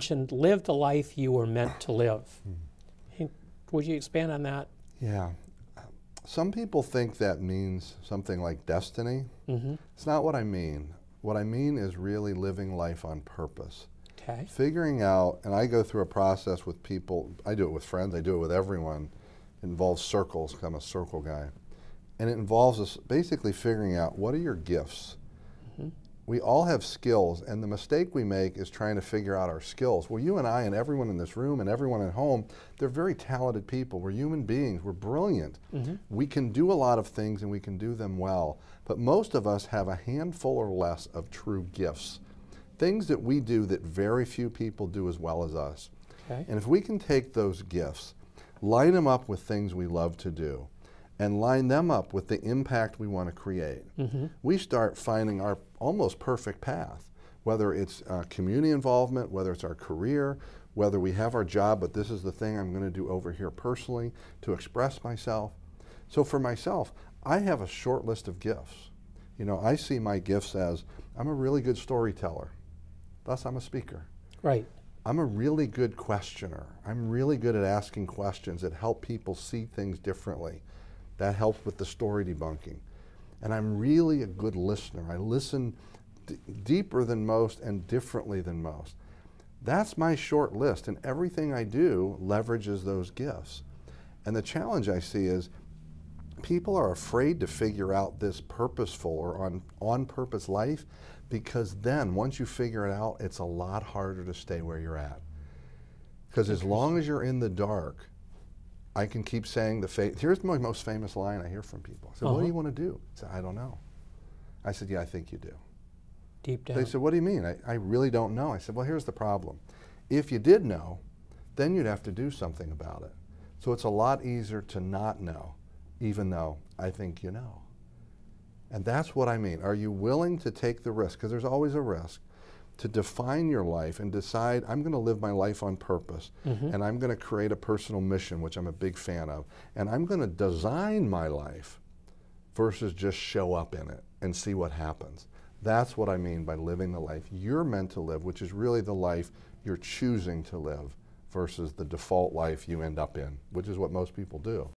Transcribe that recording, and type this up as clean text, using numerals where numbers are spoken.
mentioned live the life you were meant to live. Would you expand on that? Yeah. Some people think that means something like destiny. It's not what I mean. What I mean is really living life on purpose. Okay. Figuring out, and I go through a process with people, I do it with friends, I do it with everyone. It involves circles, 'cause I'm a circle guy. And it involves us basically figuring out what are your gifts. We all have skills, and the mistake we make is trying to figure out our skills. Well, you and I and everyone in this room and everyone at home, they're very talented people. We're human beings. We're brilliant. We can do a lot of things and we can do them well, but most of us have a handful or less of true gifts. Things that we do that very few people do as well as us. Okay. And if we can take those gifts, line them up with things we love to do, and line them up with the impact we want to create, we start finding our almost perfect path, whether it's community involvement, whether it's our career, whether we have our job, but this is the thing I'm going to do over here personally to express myself. So for myself, I have a short list of gifts. You know, I see my gifts as I'm a really good storyteller, thus I'm a speaker. Right. I'm a really good questioner. I'm really good at asking questions that help people see things differently. That helps with the story debunking. And I'm really a good listener. I listen deeper than most and differently than most. That's my short list, and everything I do leverages those gifts. And the challenge I see is people are afraid to figure out this purposeful or on-purpose life, because then once you figure it out, it's a lot harder to stay where you're at. Because as long as you're in the dark, I can keep saying here's my most famous line I hear from people. I said, what do you want to do? I said, I don't know. I said, yeah, I think you do. Deep down. They said, what do you mean? I really don't know. I said, well, here's the problem. If you did know, then you'd have to do something about it. So it's a lot easier to not know, even though I think you know. And that's what I mean. Are you willing to take the risk? Because there's always a risk. To define your life and decide, I'm going to live my life on purpose, and I'm going to create a personal mission, which I'm a big fan of, and I'm going to design my life versus just show up in it and see what happens. That's what I mean by living the life you're meant to live, which is really the life you're choosing to live versus the default life you end up in, which is what most people do.